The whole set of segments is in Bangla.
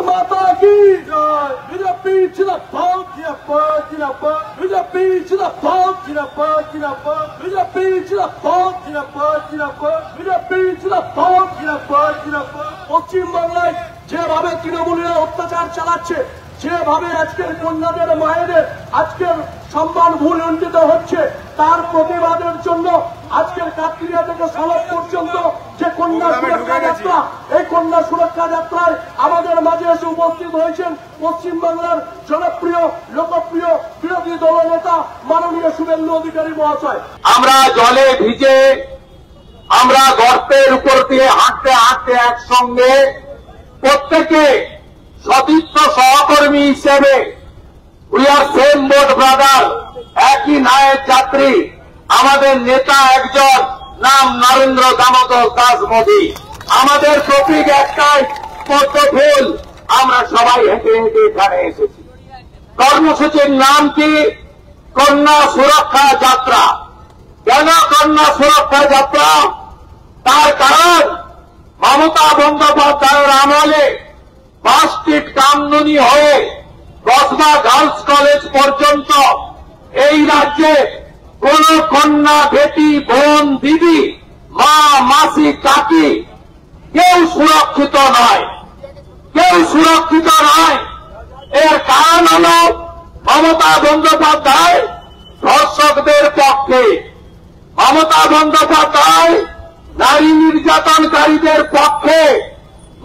माता की बीजेपी जिंदाबाद जिंदाबाद बीजेपी जिंदाबाद जिंदाबाद जिंदाबाद बीजेपी जिंदाबाद जिंदाबाद जिंदाबाद बीजेपी जिंदाबाद जिंदाबाद जिंदाबाद पश्चिम बांगलाয় যেভাবে তৃণমূলীরা অত্যাচার চালাচ্ছে, যেভাবে আজকের কন্যাদের মায়েদের আজকের সম্মান ভুলুণ্ঠিত হচ্ছে, তার প্রতিবাদের জন্য আজকের কাকরিয়া থেকে সালক পর্যন্ত যে কন্যা সুরক্ষা যাত্রা, এই কন্যা সুরক্ষা যাত্রায় আমাদের মাঝে এসে উপস্থিত হয়েছেন পশ্চিমবাংলার জনপ্রিয় লোকপ্রিয় বিরোধী দলনেতা মাননীয় শুভেন্দু অধিকারী মহাশয়। আমরা জলে ভিজে, আমরা গর্তের উপর দিয়ে হাঁটতে হাঁটতে একসঙ্গে প্রত্যেকে সতীর্থ সহকর্মী হিসেবে we are same boat brother, একই নায়ের যাত্রী। আমাদের নেতা একজন, নাম নরেন্দ্র দামোদর দাস মোদী। আমাদের প্রতীক একটাই, পদ্ম ফুল। আমরা সবাই হেঁটে হেঁটে এখানে এসেছি। কর্মসূচির নাম কি? কন্যা সুরক্ষা যাত্রা। কেন কন্যা সুরক্ষা যাত্রা? তার কারণ মমতা বন্দ্যোপাধ্যায়ের আমলে 5 স্ট্রিট কামদুনি হয়ে কসবা গার্লস কলেজ পর্যন্ত এই রাজ্যে কোন কন্যা, বেটি, বোন, দিদি, মা, মাসি, কাকি কেউ সুরক্ষিত নয়, কেউ সুরক্ষিত নয়। এর কারণ হল মমতা বন্দ্যোপাধ্যায় ধর্ষকদের পক্ষে, মমতা বন্দ্যোপাধ্যায় নারী নির্যাতনকারীদের পক্ষে,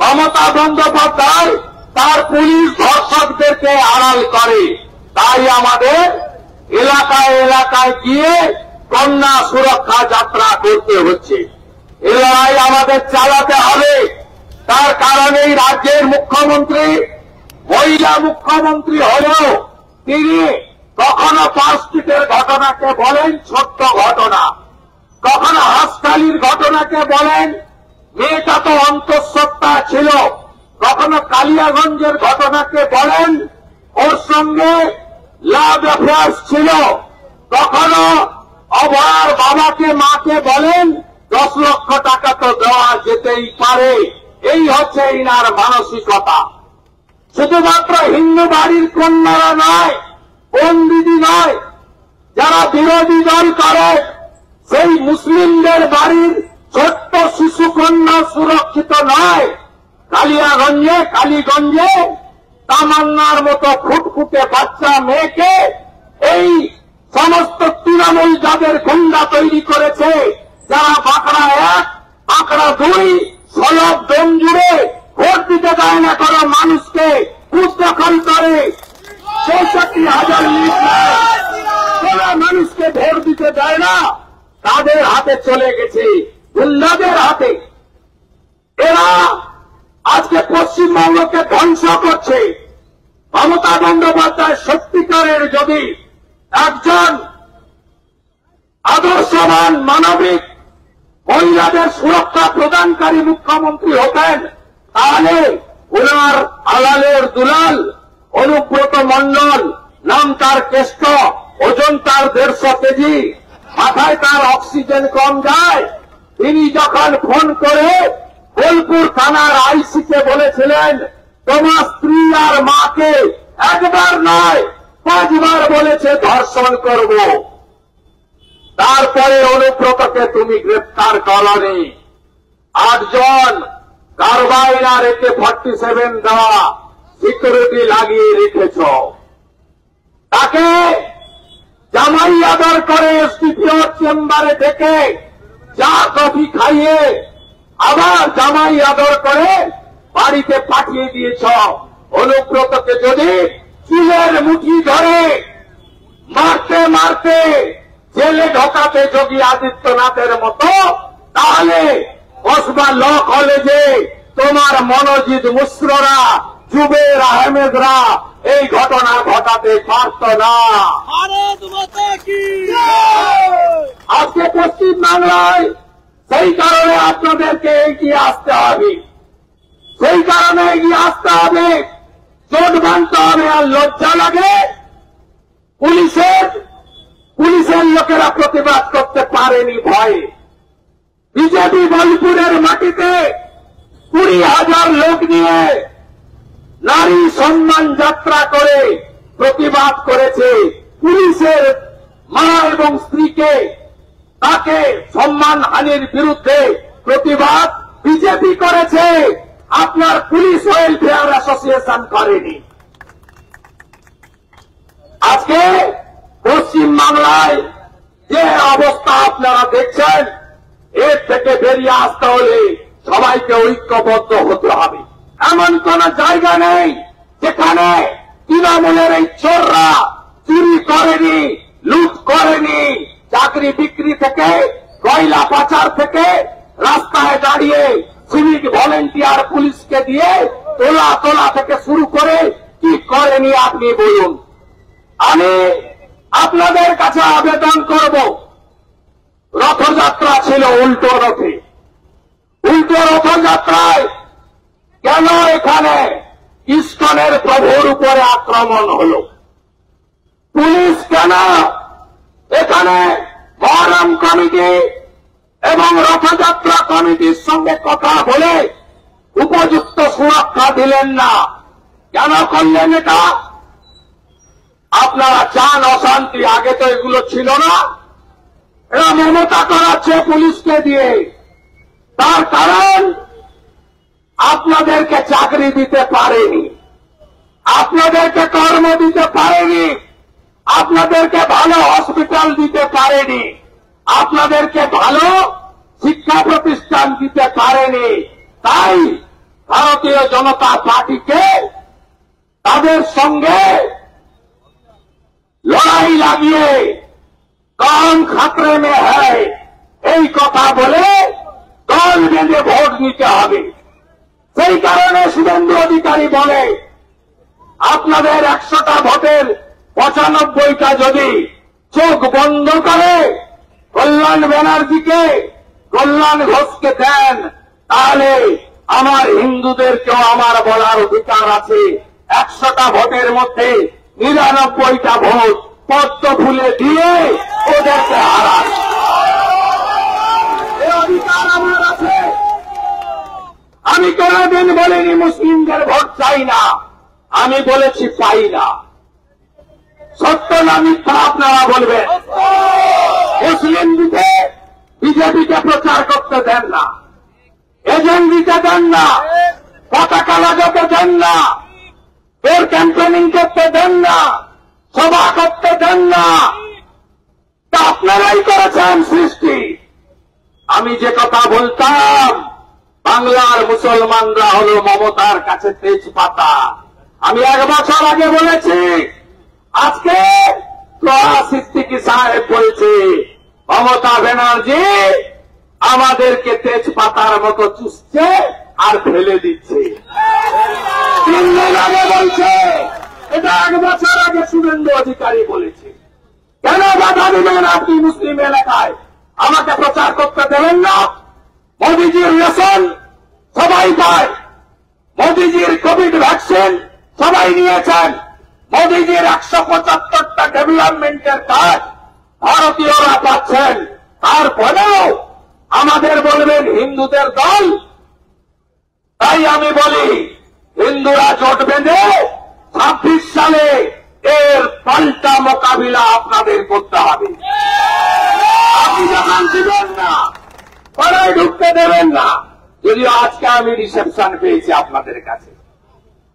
মমতা বন্দ্যোপাধ্যায় তার পুলিশ ধর্ষকদেরকে আড়াল করে। তাই আমাদের এলাকায় এলাকায় গিয়ে কন্যা সুরক্ষা যাত্রা করতে হচ্ছে। এ লড়াই আমাদের চালাতে হবে। তার কারণে রাজ্যের মুখ্যমন্ত্রী, মহিলা মুখ্যমন্ত্রী হলেও তিনি কখনো 5 স্ট্রিটের ঘটনাকে বলেন ছোট্ট ঘটনা, কখনো হাসখালির ঘটনাকে বলেন মেয়েটা তো অন্তঃসত্ত্বা ছিল, কখনো কালিয়াগঞ্জের ঘটনাকে বলেন ওর সঙ্গে লাভ অ্যাফেয়ার্স ছিল, কখনো অভয়ার বাবাকে মাকে বলেন 10 লক্ষ টাকা তো দেওয়া যেতেই পারে। এই হচ্ছে ইনার মানসিকতা। শুধুমাত্র হিন্দু বাড়ির কন্যারা নয়, বোন দিদি নয়, যারা বিরোধী দল করে সেই মুসলিমদের বাড়ির ছোট্ট শিশু কন্যা সুরক্ষিত নয়। কালিয়াগঞ্জে, কালীগঞ্জে তামান্নার মতো ফুটফুটে বাচ্চা মেয়েকে এই সমস্ত তৃণমূল যাদের গুন্ডা তৈরি করেছে, যারা বাঁকড়া 1, বাঁকড়া 2, সলভ দম জুড়ে ভোট দিতে দেয় না কোনো মানুষকে, বুথ দখল করে ৬৬,০০০ লিস্ট কোনো মানুষকে ভোট দিতে দেয় না, তাদের হাতে চলে গেছে, গুন্ডাদের হাতে। এরা আজকে পশ্চিমবঙ্গকে ধ্বংস করছে। মমতা বন্দ্যোপাধ্যায় সত্যিকারের যদি একজন আদর্শবান মানবিক মহিলাদের সুরক্ষা প্রদানকারী মুখ্যমন্ত্রী হতেন, তাহলে ওনার আলালের দুলাল অনুব্রত মণ্ডল, নাম তার কেষ্ট, ওজন তার 150 কেজি, মাথায় তার অক্সিজেন কম যায়, তিনি যখন ফোন করে বোলপুর থানার আইসিকে বলেছিলেন তোমার স্ত্রী আর মাকে একবার নয় 5 বার বলেছে ধর্ষণ করব, তারপরে অনুব্রতকে তুমি গ্রেফতার করনি। 8 জন কারবাইন আর AK-47 দেওয়া সিকিউরিটি লাগিয়ে রেখেছ। তাকে জামাই আদর করে এসডিপিওর চেম্বারে ডেকে চা কফি খাইয়ে আবার জামাই আদর করে বাড়িতে পাঠিয়ে দিয়েছ। অনুব্রতকে যদি চুলের মুঠি ধরে মারতে মারতে জেলে ঢোকাতে যোগী আদিত্যনাথের মতো, তাহলে কসবা ল কলেজে তোমার মনোজিৎ মিশ্ররা, জুবের আহমেদরা এই ঘটনা ঘটাতে পারত না। আজকে পশ্চিমবাংলায় সেই কারণে আপনাদেরকে এগিয়ে আসতে হবে, সেই কারণে এগিয়ে আসতে হবে, চোট বাঁধতে হবে। আর লজ্জা লাগে পুলিশের লোকেরা প্রতিবাদ করতে পারেনি ভয়ে। বিজেপি বোলপুরের মাটিতে 20,000 লোক নিয়ে নারী সম্মান যাত্রা করে প্রতিবাদ করেছে। পুলিশের মা এবং স্ত্রীকে তাকে সম্মানহানির বিরুদ্ধে প্রতিবাদ বিজেপি করেছে, আপনার পুলিশ ওয়েলফেয়ার অ্যাসোসিয়েশন করেনি। আজকে পশ্চিম বাংলায় যে অবস্থা আপনারা দেখছেন, এর থেকে বেরিয়ে আসতে হলে সবাইকে ঐক্যবদ্ধ হতে হবে। এমন কোন জায়গা নেই যেখানে তৃণমূলের এই চোররা চুরি করেনি, লুট করেনি, চাকরি বিক্রি থেকে, কয়লা পাচার থেকে, রাস্তায় দাঁড়িয়ে সিভিক ভলেন্টিয়ার পুলিশকে দিয়ে তোলা থেকে শুরু করে কি করেনি আপনি বলুন। আমি আপনাদের কাছে আবেদন করব, রথযাত্রা ছিল উল্টো রথে, উল্টো রথযাত্রায় কেন এখানে ইস্কনের প্রভুর উপরে আক্রমণ হল? পুলিশ কেন এখানে মহরম কমিটি এবং রথযাত্রা কমিটির সঙ্গে কথা বলে উপযুক্ত সুরক্ষা দিলেন না? কেন করলেন এটা? আপনারা চান অশান্তি, আগে তো এগুলো ছিল না। এরা মমতা করাচ্ছে পুলিশকে দিয়ে, তার কারণ আপনাদেরকে চাকরি দিতে পারেনি, আপনাদেরকে কর্ম দিতে পারেনি, আপনাদেরকে ভালো হসপিটাল দিতে পারেনি, আপনাদেরকে ভালো শিক্ষা প্রতিষ্ঠান দিতে পারেনি। তাই ভারতীয় জনতা পার্টিকে তাদের সঙ্গে লড়াই লাগিয়ে কম খাতরে মে হ্যায় এই কথা বলে দল বেঁধে ভোট নিতে হবে। সেই কারণে শুভেন্দু অধিকারী বলে, আপনাদের 100টা ভোটের 95টা যদি চোখ বন্ধ করে কল্যাণ ব্যানার্জিকে, কল্যাণ ঘোষকে দেন, তাহলে আমার হিন্দুদেরকেও আমার বলার অধিকার আছে। 100টা ভোটের মধ্যে 99টা ভোট পদ্ম ফুলে দিয়ে ওদেরকে হারান, এই অধিকার আমার আছে। আমি কোনদিন বলিনি মুসলিমদের ভোট চাই না, আমি বলেছি পাই না। সত্য না মিথ্যা আপনারা বলবেন। মুসলিম দিতে বিজেপিকে প্রচার করতে দেন না, এজেন্ট দিতে দেন না, পতাকা লাগাতে দেন না, এর ক্যাম্পেনিং করতে দেন না, সভা করতে দেন না। তা আপনারাই করেছেন সৃষ্টি। আমি যে কথা বলতাম, বাংলার মুসলমানরা হল মমতার কাছে তেজপাতা, আমি 1 বছর আগে বলেছি। আজকে সিদ্দিকী সাহেব বলছে মমতা ব্যানার্জি আমাদেরকে তেজপাতার মতো চুষছে আর ফেলে দিচ্ছে। 3 দিন আগে বলছে, এটা 1 বছর আগে শুভেন্দু অধিকারী বলেছে। কেন বাধা দিবেন আপনি মুসলিম এলাকায়? আমাকে প্রচার করতে দেবেন না? মোদিজির রেশন সবাই পায়, মোদিজির কোভিড ভ্যাকসিন সবাই নিয়েছেন, মোদিজির 175টা ডেভেলপমেন্টের কাজ ভারতীয়রা পাচ্ছেন, তারপরেও আমাদের বলবেন হিন্দুদের দল। তাই আমি বলি, হিন্দুরা জোট বেঁধে 26 সালে এর পাল্টা মোকাবিলা আপনাদের করতে হবে। আপনি যখন দিবেন না, পাড়ায় ঢুকতে দেবেন না। যদিও আজকে আমি রিসেপশন পেয়েছি আপনাদের কাছে,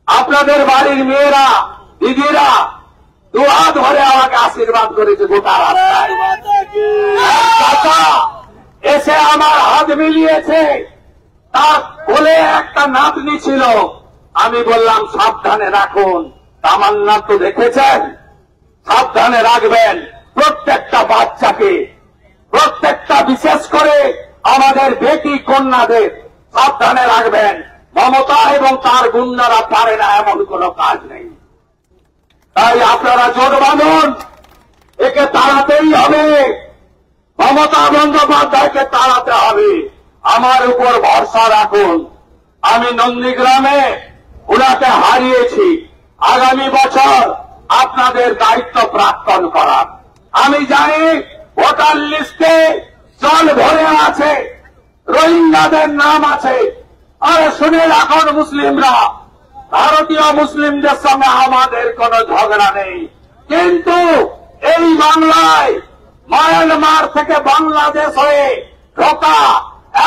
আপনাদের বাড়ির মেয়েরা, দিদিরা 2 হাত ধরে আমাকে আশীর্বাদ করেছে গোটা রাস্তায়। চাচা এসে আমার হাত মিলিয়েছে, তার কোলে একটা নাতনি ছিল। আমি বললাম সাবধানে রাখুন, তামান্না তো দেখেছেন, সাবধানে রাখবেন প্রত্যেকটা বাচ্চাকে, প্রত্যেকটা বিশেষ করে আমাদের বেটি কন্যাদের সাবধানে রাখবেন। মমতা এবং তার গুন্ডারা পারে না এমন কোন কাজ নেই। তাই আপনারা জোট বাঁধুন, একে তাড়াতেই হবে, মমতা বন্দ্যোপাধ্যায়কে তাড়াতে হবে। আমার উপর ভরসা রাখুন। আমি নন্দীগ্রামে ওনাকে হারিয়েছি, আগামী বছর আপনাদের দায়িত্ব প্রাক্তন করার। আমি জানি ভোটার লিস্টে জল ভরে আছে, রোহিঙ্গাদের নাম আছে। আরে শুনে রাখুন মুসলিমরা, ভারতীয় মুসলিমদের সঙ্গে আমাদের কোনো ঝগড়া নেই, কিন্তু এই বাংলায় মায়ানমার থেকে বাংলাদেশ হয়ে ঢোকা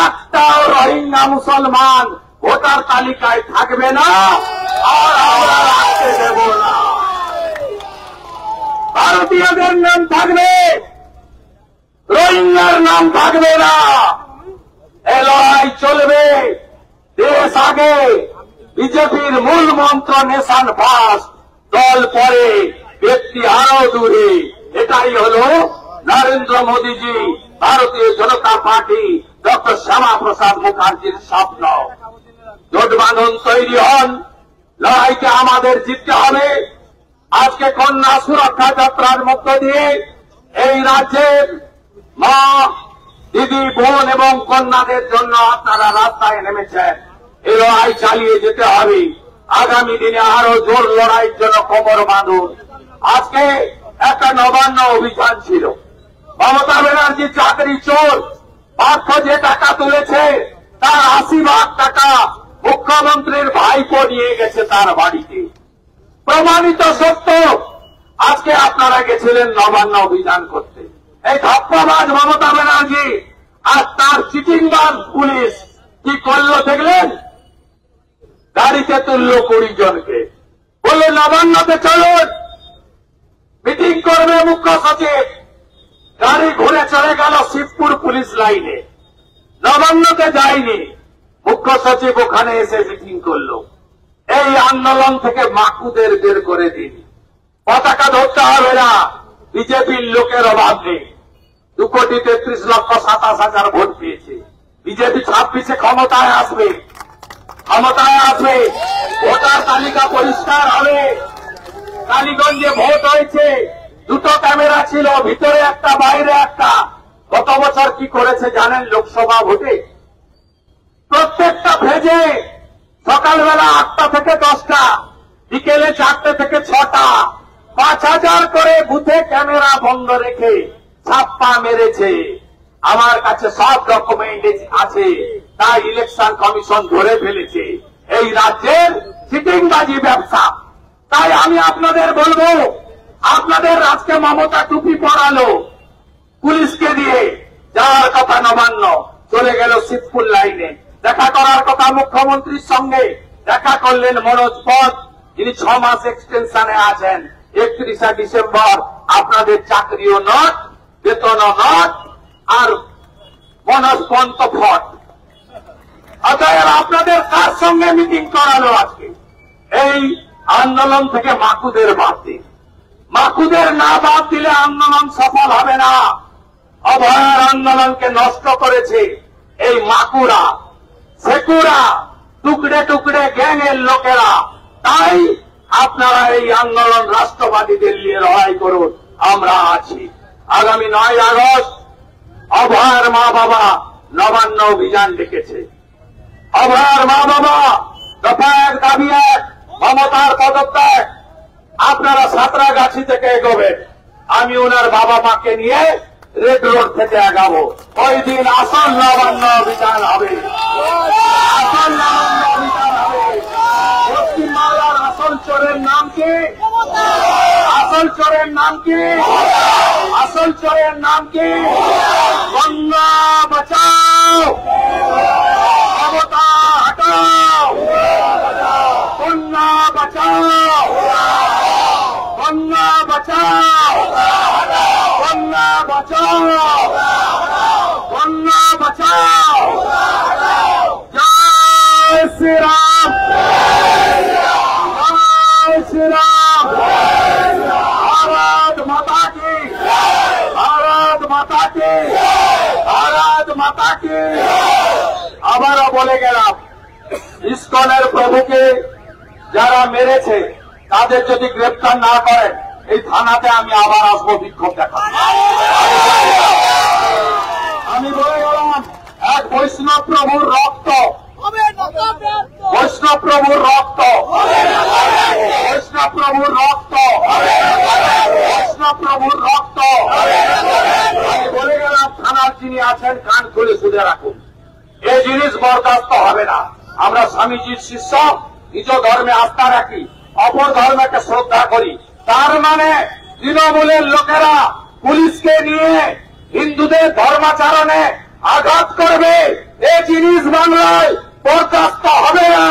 একটাও রোহিঙ্গা মুসলমান ভোটার তালিকায় থাকবে না, আর আমরা রাখতে দেব না। ভারতীয়দের নাম থাকবে, রোহিঙ্গার নাম থাকবে না। এই লড়াই চলবে। দেশ আগে, বিজেপির মূল মন্ত্র নেশন ফার্স্ট, দল পরে, ব্যক্তি আরো দূরে। এটাই হল নরেন্দ্র মোদীজি, ভারতীয় জনতা পার্টি, ডক্টর শ্যামা প্রসাদ মুখার্জির স্বপ্ন। জোট বাঁধন তৈরি হন, লড়াইকে আমাদের জিততে হবে। আজকে কন্যা সুরক্ষা যাত্রার মধ্য দিয়ে এই রাজ্যের মা, দিদি, বোন এবং কন্যাদের জন্য আপনারা রাস্তায় নেমেছেন। এই লড়াই চালিয়ে যেতে হবে। আগামী দিনে আরো জোর লড়াইয়ের জন্য কোমর বাঁধুন। আজকে একটা নবান্ন অভিযান ছিল। মমতা ব্যানার্জি চাকরি চোর, পার্থ যে টাকা তুলেছে তার ৮০ লাখ টাকা মুখ্যমন্ত্রীর ভাইপো নিয়ে গেছে তার বাড়িতে। প্রমাণিত সত্য। আজকে আপনারা গেছিলেন নবান্ন অভিযান করতে। এই ধাপ্পাবাজ মমতা ব্যানার্জি আর তার চিটিংবাজ পুলিশ কি করল দেখলেন? গাড়িতে তুলল ২০ জনকে, বলল নবান্নতে চলুন, মিটিং করবে মুখ্য সচিব। গাড়ি ঘুরে চলে গেল শিবপুর পুলিশ লাইনে, নবান্নতে যায়নি। মুখ্য সচিব ওখানে এসে মিটিং করল। এই আন্দোলন থেকে মাকুদের বের করে দিন। পতাকা ধরতে হবে না, বিজেপির লোকের অভাব নেই। ২,৩৩,২৭,০০০ ভোট পেয়েছে বিজেপি। ২৬-এ ক্ষমতায় আসবে, ক্ষমতায় আসবে। ভোটার তালিকা পরিষ্কার হবে। কালীগঞ্জে ভোট হয়েছে, 2টো ক্যামেরা ছিল, ভিতরে একটা বাইরে একটা। গত বছর কি করেছে জানেন? লোকসভা ভোটে প্রত্যেকটা ফেজে সকালবেলা 8টা থেকে 10টা, বিকেলে 4টে থেকে 6টা, 5,000 করে বুথে ক্যামেরা বন্ধ রেখে ছাপ্পা মেরেছে। আমার কাছে সব ডকুমেন্ট আছে, তাই ইলেকশন কমিশন ধরে ফেলেছে। এই রাজ্যের চিটিংবাজি ব্যবসা। তাই আমি আপনাদের বলবো, আপনাদের আজকে মমতা টুপি পরালো পুলিশকে দিয়ে, যাওয়ার কথা নবান্ন, চলে গেল শিবপুর লাইনে। দেখা করার কথা মুখ্যমন্ত্রীর সঙ্গে, দেখা করলেন মনোজ পথ, যিনি 6 মাস এক্সটেনশনে আছেন। 31শে ডিসেম্বর আপনাদের চাকরিও নট, বেতনও নট, আর মনোজ পন্ত ফট। অতএব আপনাদের কার সঙ্গে মিটিং করালো আজকে? এই আন্দোলন থেকে মাকুদের বাদ দিন। মাকুদের না বাদ দিলে আন্দোলন সফল হবে না। অভয়ার আন্দোলনকে নষ্ট করেছে এই মাকুরা, সেকুরা, টুকরে টুকরে গ্যাংয়ের লোকেরা। তাই আপনারা এই আন্দোলন রাষ্ট্রবাদীদের নিয়ে লড়াই করুন, আমরা আছি। আগামী 9 আগস্ট অভয়ার মা বাবা নবান্ন অভিযান ডেকেছে। অভয়ার মা বাবা দফা 1 দাবি 1, মমতার পদত্যাগ। আপনারা সাঁতরাগাছি থেকে এগোবেন, আমি ওনার বাবা মাকে নিয়ে রেড রোড থেকে আগাবো। ওই দিন আসল নবান্ন অভিযান হবে, আসল নবান্ন অভিযান হবে। পশ্চিমবাংলার আসল চোরের নাম কি? আসল চোরের নাম কি? আসল চোরের নাম কি? গঙ্গা বাঁচাও, মমতা হটাও, গঙ্গা বাঁচাও, গঙ্গা বাঁচাও, গঙ্গা বাঁচাও, গঙ্গা বাঁচাও। জয় শ্রীরাম, জয় শ্রীরাম। ভারত মাতা কি, ভারত মাতা কি, ভারত মাতা কি। আবারও বলে গেলাম, ইসকনের প্রভুকে যারা মেরেছে তাদের যদি গ্রেপ্তার না করেন, এই থানাতে আমি আবার আসবো বিক্ষোভ দেখা। আমি বলে গেলাম, এক বৈষ্ণব প্রভুর রক্ত, বৈষ্ণব প্রভুর রক্ত, বৈষ্ণব প্রভুর রক্ত, বৈষ্ণব প্রভুর রক্ত। আমি বলে গেলাম, থানার যিনি আছেন কান খুলে শুনে রাখুন, এই জিনিস বরদাস্ত হবে না। আমরা স্বামীজির শিষ্য, নিজ ধর্মে আস্থা রাখি, অপর ধর্মকে শ্রদ্ধা করি। তার মানে তৃণমূলের লোকেরা পুলিশকে নিয়ে হিন্দুদের ধর্মাচরণে আঘাত করবে, এই জিনিস বাংলায় বরদাস্ত হবে না।